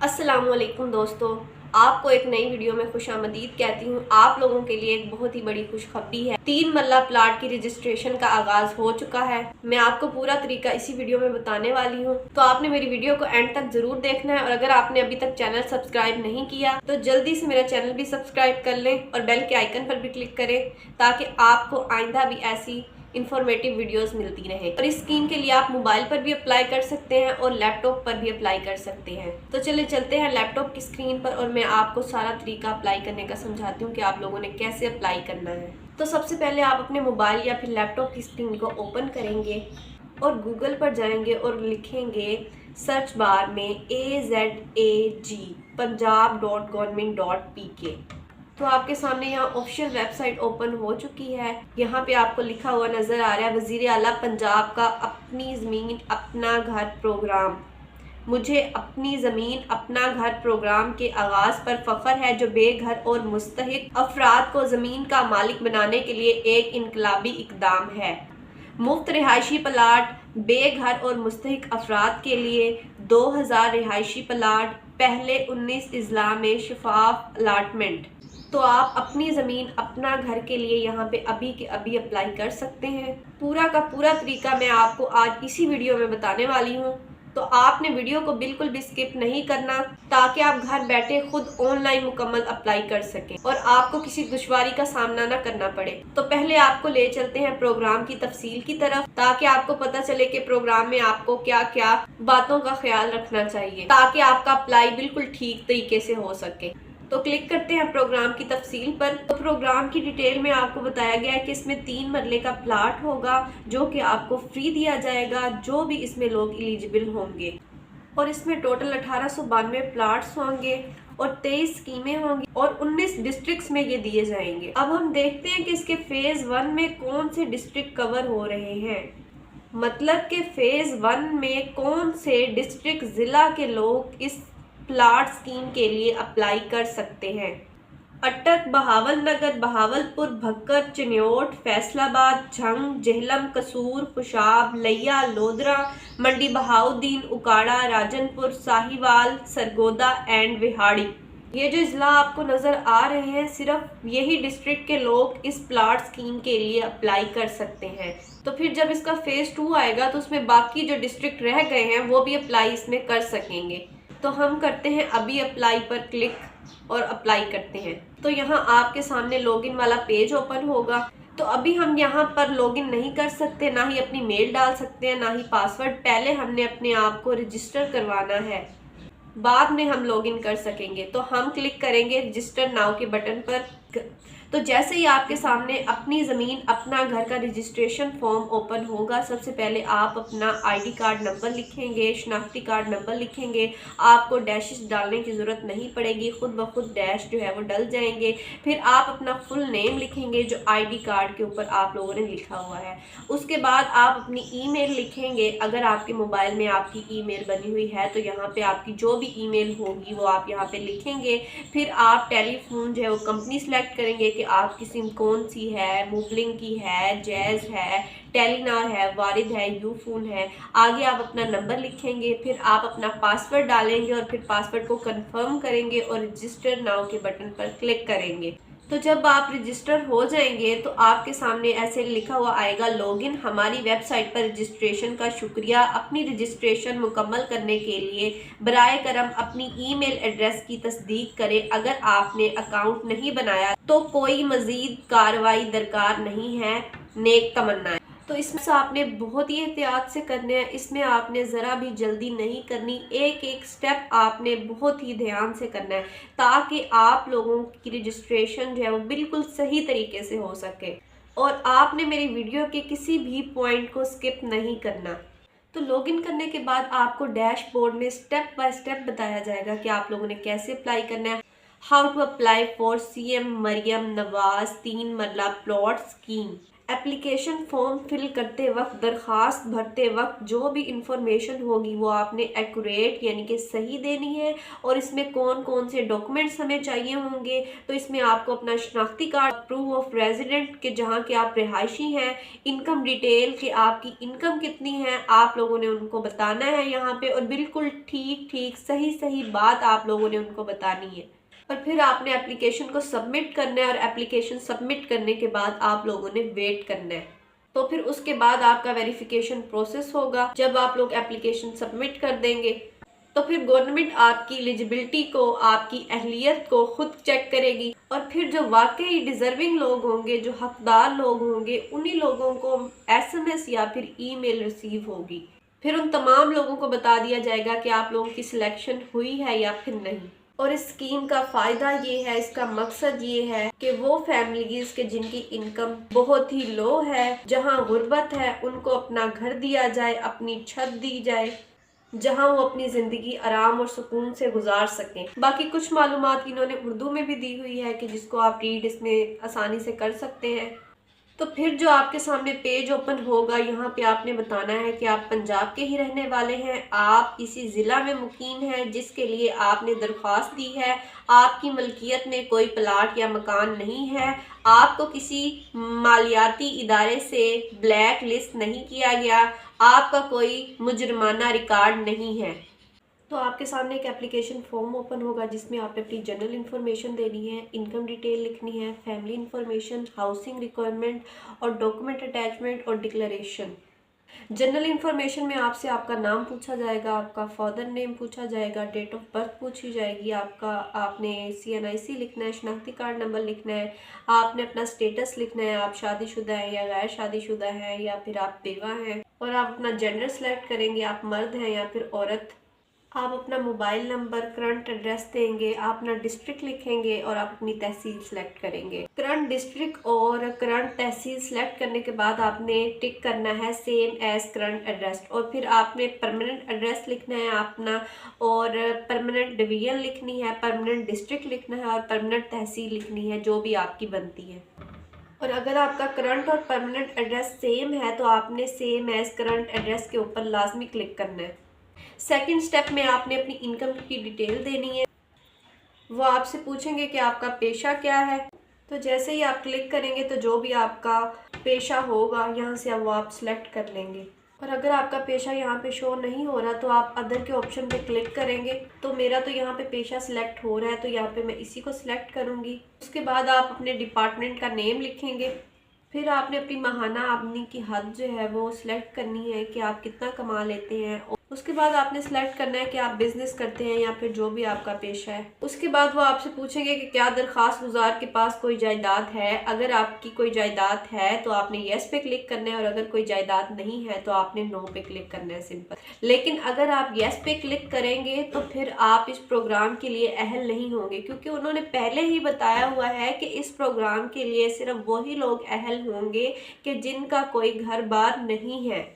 अस्सलामुअलैकुम दोस्तों, आपको एक नई वीडियो में खुशामदीद कहती हूँ। आप लोगों के लिए एक बहुत ही बड़ी खुशखबरी है। 3 मरला प्लाट की रजिस्ट्रेशन का आगाज हो चुका है। मैं आपको पूरा तरीका इसी वीडियो में बताने वाली हूँ, तो आपने मेरी वीडियो को एंड तक जरूर देखना है। और अगर आपने अभी तक चैनल सब्सक्राइब नहीं किया तो जल्दी से मेरा चैनल भी सब्सक्राइब कर लें और बेल के आइकन पर भी क्लिक करें, ताकि आपको आइंदा भी ऐसी इंफॉर्मेटिव वीडियोस मिलती रहे। और इस स्कीम के लिए आप मोबाइल पर भी अप्लाई कर सकते हैं और लैपटॉप पर भी अप्लाई कर सकते हैं। तो चलिए चलते हैं लैपटॉप की स्क्रीन पर और मैं आपको सारा तरीका अप्लाई करने का समझाती हूँ कि आप लोगों ने कैसे अप्लाई करना है। तो सबसे पहले आप अपने मोबाइल या फिर लैपटॉप की स्क्रीन को ओपन करेंगे और गूगल पर जाएंगे और लिखेंगे सर्च बार में AZAG punjab.government.pk। तो आपके सामने यहाँ ऑफिशियल वेबसाइट ओपन हो चुकी है। यहाँ पे आपको लिखा हुआ नजर आ रहा है वजीर आला पंजाब का अपनी ज़मीन अपना घर प्रोग्राम। मुझे अपनी ज़मीन अपना घर प्रोग्राम के आगाज़ पर फख्र है, जो बेघर और मुस्तहिक अफराद को ज़मीन का मालिक बनाने के लिए एक इनकलाबी इकदाम है। मुफ्त रिहायशी प्लाट बेघर और मुस्तहिक अफराद के लिए 2000 रिहायशी प्लाट, पहले 19 अजला में शफाफ अलाटमेंट। तो आप अपनी ज़मीन अपना घर के लिए यहाँ पे अभी के अभी अप्लाई कर सकते हैं। पूरा का पूरा तरीका मैं आपको आज इसी वीडियो में बताने वाली हूँ, तो आपने वीडियो को बिल्कुल भी स्किप नहीं करना, ताकि आप घर बैठे खुद ऑनलाइन मुकम्मल अप्लाई कर सकें और आपको किसी दुश्वारी का सामना ना करना पड़े। तो पहले आपको ले चलते हैं प्रोग्राम की तफसील की तरफ, ताकि आपको पता चले कि प्रोग्राम में आपको क्या क्या बातों का ख्याल रखना चाहिए, ताकि आपका अप्लाई बिल्कुल ठीक तरीके से हो सके। तो क्लिक करते हैं प्रोग्राम की तफसील पर। तो प्रोग्राम की डिटेल में आपको बताया गया है कि इसमें 3 मरले का प्लाट होगा, जो कि आपको फ्री दिया जाएगा, जो भी इसमें लोग एलिजिबल होंगे। और इसमें टोटल 1892 प्लाट्स होंगे और 23 स्कीमें होंगी और 19 डिस्ट्रिक्ट्स में ये दिए जाएंगे। अब हम देखते हैं कि इसके फेज 1 में कौन से डिस्ट्रिक्ट कवर हो रहे हैं। मतलब कि फेज 1 में कौन से डिस्ट्रिक्ट जिला के लोग इस प्लाट स्कीम के लिए अप्लाई कर सकते हैं। अटक, बहावलनगर, बहावलपुर, भक्कर, चिन्योट, फैसलाबाद, झंग, जेहलम, कसूर, खुशाब, लिया, लोधरा, मंडी बहाउद्दीन, उकाड़ा, राजनपुर, साहिवाल, सरगोदा एंड विहाड़ी। ये जो जिला आपको नजर आ रहे हैं, सिर्फ यही डिस्ट्रिक्ट के लोग इस प्लाट स्कीम के लिए अप्लाई कर सकते हैं। तो फिर जब इसका फेज 2 आएगा तो उसमें बाकी जो डिस्ट्रिक्ट रह गए हैं वो भी अप्लाई इसमें कर सकेंगे। तो हम करते हैं अभी अप्लाई पर क्लिक और अप्लाई करते हैं। तो यहाँ आपके सामने लॉगिन वाला पेज ओपन होगा। तो अभी हम यहाँ पर लॉगिन नहीं कर सकते, ना ही अपनी मेल डाल सकते हैं, ना ही पासवर्ड। पहले हमने अपने आप को रजिस्टर करवाना है, बाद में हम लॉगिन कर सकेंगे। तो हम क्लिक करेंगे रजिस्टर नाउ के बटन पर। तो जैसे ही आपके सामने अपनी ज़मीन अपना घर का रजिस्ट्रेशन फॉर्म ओपन होगा, सबसे पहले आप अपना आईडी कार्ड नंबर लिखेंगे, शनाख्ती कार्ड नंबर लिखेंगे। आपको डैशेस डालने की ज़रूरत नहीं पड़ेगी, खुद ब खुद डैश जो है वो डल जाएंगे। फिर आप अपना फुल नेम लिखेंगे जो आईडी कार्ड के ऊपर आप लोगों ने लिखा हुआ है। उसके बाद आप अपनी ईमेल लिखेंगे। अगर आपके मोबाइल में आपकी ईमेल बनी हुई है तो यहाँ पे आपकी जो भी ईमेल होगी वो आप यहाँ पे लिखेंगे। फिर आप टेलीफोन जो है वो कंपनी सेलेक्ट करेंगे कि आपकी सिम कौन सी है, मूवलिंक की है, जैज़ है, टेलीनार है, वारिद है, यूफोन है। आगे आप अपना नंबर लिखेंगे, फिर आप अपना पासवर्ड डालेंगे और फिर पासवर्ड को कंफर्म करेंगे और रजिस्टर नाउ के बटन पर क्लिक करेंगे। तो जब आप रजिस्टर हो जाएंगे तो आपके सामने ऐसे लिखा हुआ आएगा लॉगिन हमारी वेबसाइट पर रजिस्ट्रेशन का शुक्रिया। अपनी रजिस्ट्रेशन मुकम्मल करने के लिए बराए करम अपनी ईमेल एड्रेस की तस्दीक करें। अगर आपने अकाउंट नहीं बनाया तो कोई मजीद कार्रवाई दरकार नहीं है। नेक तमन्नाएं। तो इसमें आपने बहुत ही एहतियात से करने हैं, इसमें आपने ज़रा भी जल्दी नहीं करनी। एक एक स्टेप आपने बहुत ही ध्यान से करना है, ताकि आप लोगों की रजिस्ट्रेशन जो है वो बिल्कुल सही तरीके से हो सके और आपने मेरी वीडियो के किसी भी पॉइंट को स्किप नहीं करना। तो लॉगिन करने के बाद आपको डैशबोर्ड में स्टेप बाय स्टेप बताया जाएगा कि आप लोगों ने कैसे अप्लाई करना है। How to apply for CM Maryam Nawaz 3 marla plot scheme application form fill करते वक्त, दरख्वास्त भरते वक्त जो भी इंफॉर्मेशन होगी वो आपने एक्यूरेट यानी कि सही देनी है। और इसमें कौन कौन से डॉक्यूमेंट्स हमें चाहिए होंगे, तो इसमें आपको अपना शनाख्ती कार्ड, प्रूफ ऑफ रेजिडेंट के जहाँ के आप रिहायशी हैं, इनकम डिटेल कि आपकी इनकम कितनी है, आप लोगों ने उनको बताना है यहाँ पे। और बिल्कुल ठीक ठीक सही सही बात आप लोगों ने उनको बतानी है। और फिर आपने एप्लीकेशन को सबमिट करना है, और एप्लीकेशन सबमिट करने के बाद आप लोगों ने वेट करना है। तो फिर उसके बाद आपका वेरिफिकेशन प्रोसेस होगा। जब आप लोग एप्लीकेशन सबमिट कर देंगे तो फिर गवर्नमेंट आपकी एलिजिबिलिटी को, आपकी अहलियत को खुद चेक करेगी। और फिर जो वाकई डिजर्विंग लोग होंगे, जो हकदार लोग होंगे, उन्हीं लोगों को SMS या फिर ईमेल रिसीव होगी। फिर उन तमाम लोगों को बता दिया जाएगा कि आप लोगों की सिलेक्शन हुई है या फिर नहीं। और इस स्कीम का फ़ायदा ये है, इसका मकसद ये है कि वो फैमिलीज के जिनकी इनकम बहुत ही लो है, जहाँ गुर्बत है, उनको अपना घर दिया जाए, अपनी छत दी जाए, जहाँ वो अपनी ज़िंदगी आराम और सुकून से गुजार सकें। बाकी कुछ मालूमात इन्होंने उर्दू में भी दी हुई है कि जिसको आप रीड इसमें आसानी से कर सकते हैं। तो फिर जो आपके सामने पेज ओपन होगा, यहाँ पे आपने बताना है कि आप पंजाब के ही रहने वाले हैं, आप इसी ज़िला में मुकीम हैं जिसके लिए आपने दरख्वास्त दी है, आपकी मलकियत में कोई प्लाट या मकान नहीं है, आपको किसी मालियाती इदारे से ब्लैक लिस्ट नहीं किया गया, आपका कोई मुजरमाना रिकॉर्ड नहीं है। तो आपके सामने एक एप्लीकेशन फॉर्म ओपन होगा जिसमें आपने अपनी जनरल इन्फॉर्मेशन देनी है, इनकम डिटेल लिखनी है, फैमिली इन्फॉर्मेशन, हाउसिंग रिक्वायरमेंट और डॉक्यूमेंट अटैचमेंट और डिक्लेरेशन। जनरल इन्फॉर्मेशन में आपसे आपका नाम पूछा जाएगा, आपका फादर नेम पूछा जाएगा, डेट ऑफ बर्थ पूछी जाएगी, आपने CNIC लिखना है, शनाख्ती कार्ड नंबर लिखना है, आपने अपना स्टेटस लिखना है, आप शादीशुदा हैं या गैर शादीशुदा हैं या फिर आप बेवा हैं, और आप अपना जेंडर सेलेक्ट करेंगे, आप मर्द हैं या फिर औरत। आप अपना मोबाइल नंबर, करंट एड्रेस देंगे, आप अपना डिस्ट्रिक्ट लिखेंगे और आप अपनी तहसील सेलेक्ट करेंगे। करंट डिस्ट्रिक्ट और करंट तहसील सेलेक्ट करने के बाद आपने टिक करना है सेम एज करंट एड्रेस, और फिर आपने परमानेंट एड्रेस लिखना है अपना, और परमानेंट डिवीजन लिखनी है, परमानेंट डिस्ट्रिक्ट लिखना है और परमानेंट तहसील लिखनी है जो भी आपकी बनती है। और अगर आपका करंट और परमानेंट एड्रेस सेम है तो आपने सेम एज करंट एड्रेस के ऊपर लाजमी क्लिक करना है। सेकंड स्टेप में आपने अपनी इनकम की डिटेल देनी है। वो आपसे पूछेंगे कि आपका पेशा क्या है, तो जैसे ही आप क्लिक करेंगे तो जो भी आपका पेशा होगा यहाँ से वो आप सिलेक्ट कर लेंगे। और अगर आपका पेशा यहाँ पे शो नहीं हो रहा तो आप अदर के ऑप्शन पे क्लिक करेंगे। तो मेरा तो यहाँ पे पेशा सिलेक्ट हो रहा है तो यहाँ पे मैं इसी को सिलेक्ट करूँगी। उसके बाद आप अपने डिपार्टमेंट का नेम लिखेंगे। फिर आपने अपनी माहाना आमदनी की हद जो है वो सिलेक्ट करनी है कि आप कितना कमा लेते हैं। उसके बाद आपने सेलेक्ट करना है कि आप बिजनेस करते हैं या फिर जो भी आपका पेशा है। उसके बाद वो आपसे पूछेंगे कि क्या दरख्वास्त गुजार के पास कोई जायदाद है। अगर आपकी कोई जायदाद है तो आपने येस पे क्लिक करना है, और अगर कोई जायदाद नहीं है तो आपने नो पे क्लिक करना है, सिंपल। लेकिन अगर आप येस पे क्लिक करेंगे तो फिर आप इस प्रोग्राम के लिए अहल नहीं होंगे, क्योंकि उन्होंने पहले ही बताया हुआ है कि इस प्रोग्राम के लिए सिर्फ वही लोग अहल होंगे कि जिनका कोई घर बार नहीं है।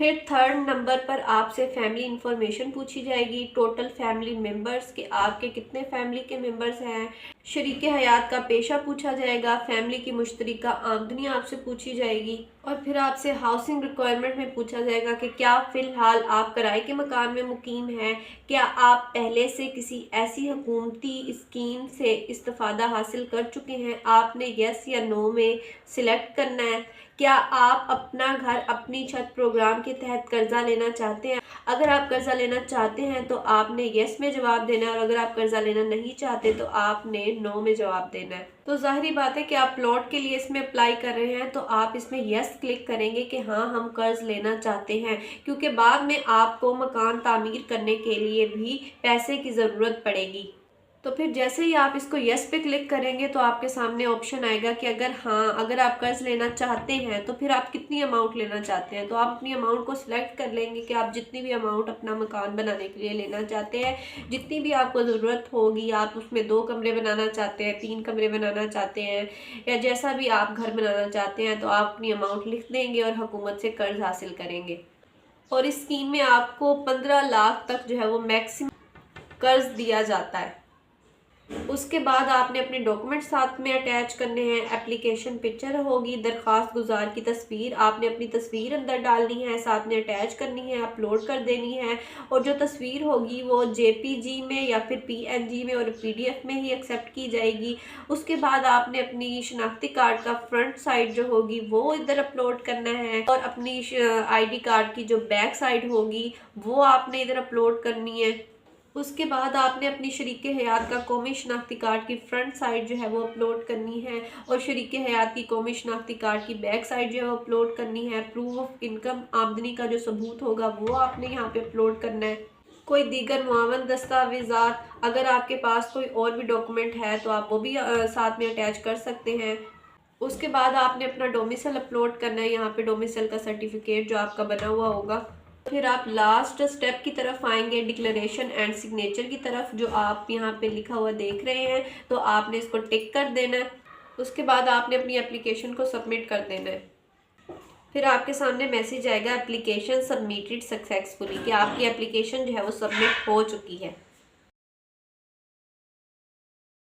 फिर थर्ड नंबर पर आपसे फैमिली इंफॉर्मेशन पूछी जाएगी, टोटल फैमिली मेंबर्स के आपके कितने फैमिली के मेंबर्स हैं, शरीके हयात का पेशा पूछा जाएगा, फैमिली की मुश्तरका आमदनी आपसे पूछी जाएगी, और फिर आपसे हाउसिंग रिक्वायरमेंट में पूछा जाएगा कि क्या फ़िलहाल आप किराए के मकान में मुकीम हैं, क्या आप पहले से किसी ऐसी हुकूमती स्कीम से इस्तिफ़ादा हासिल कर चुके हैं। आपने यस या नो में सिलेक्ट करना है। क्या आप अपना घर अपनी छत प्रोग्राम के तहत कर्जा लेना चाहते हैं। अगर आप कर्जा लेना चाहते हैं तो आपने यस में जवाब देना है, और अगर आप कर्जा लेना नहीं चाहते तो आपने नो में जवाब देना है। तो जाहिर बात है कि आप प्लॉट के लिए इसमें अप्लाई कर रहे हैं तो आप इसमें यस क्लिक करेंगे कि हाँ हम कर्ज लेना चाहते हैं, क्योंकि बाद में आपको मकान तामीर करने के लिए भी पैसे की ज़रूरत पड़ेगी। तो फिर जैसे ही आप इसको यस पे क्लिक करेंगे तो आपके सामने ऑप्शन आएगा कि अगर आप कर्ज लेना चाहते हैं तो फिर आप कितनी अमाउंट लेना चाहते हैं। तो आप अपनी अमाउंट को सिलेक्ट कर लेंगे कि आप जितनी भी अमाउंट अपना मकान बनाने के लिए लेना चाहते हैं, जितनी भी आपको ज़रूरत होगी। आप उसमें 2 कमरे बनाना चाहते हैं, 3 कमरे बनाना चाहते हैं, या जैसा भी आप घर बनाना चाहते हैं, तो आप अपनी अमाउंट लिख देंगे और हुकूमत से कर्ज हासिल करेंगे। और इस स्कीम में आपको 15 लाख तक जो है वो मैक्सिमम कर्ज दिया जाता है। उसके बाद आपने अपने डॉक्यूमेंट साथ में अटैच करने हैं। एप्लीकेशन पिक्चर होगी, दरख्वास्त गुजार की तस्वीर, आपने अपनी तस्वीर अंदर डालनी है, साथ में अटैच करनी है, अपलोड कर देनी है। और जो तस्वीर होगी वो जेपीजी में या फिर पीएनजी में और पीडीएफ में ही एक्सेप्ट की जाएगी। उसके बाद आपने अपनी शनाख्ती कार्ड का फ्रंट साइड जो होगी वो इधर अपलोड करना है, और अपनी आईडी कार्ड की जो बैक साइड होगी वो आपने इधर अपलोड करनी है। उसके बाद आपने अपनी शरीक हयात का कौमी शनाख्ती कार्ड की फ्रंट साइड जो है वो अपलोड करनी है, और शरीक हयात की कौमी शनाख्ती कार्ड की बैक साइड जो है वो अपलोड करनी है। प्रूफ ऑफ इनकम, आमदनी का जो सबूत होगा वो आपने यहाँ पे अपलोड करना है। कोई दीगर मुआवन दस्तावेज़ात, अगर आपके पास कोई और भी डॉक्यूमेंट है तो आप वो भी साथ में अटैच कर सकते हैं। उसके बाद आपने अपना डोमिसाइल अपलोड करना है, यहाँ पे डोमिसाइल का सर्टिफिकेट जो आपका बना हुआ होगा। फिर आप लास्ट स्टेप की तरफ आएंगे, डिक्लेरेशन एंड सिग्नेचर की तरफ, जो आप यहाँ पे लिखा हुआ देख रहे हैं, तो आपने इसको टिक कर देना है। उसके बाद आपने अपनी एप्लीकेशन को सबमिट कर देना है। फिर आपके सामने मैसेज आएगा एप्लीकेशन सबमिटेड सक्सेसफुली, कि आपकी एप्लीकेशन जो है वो सबमिट हो चुकी है।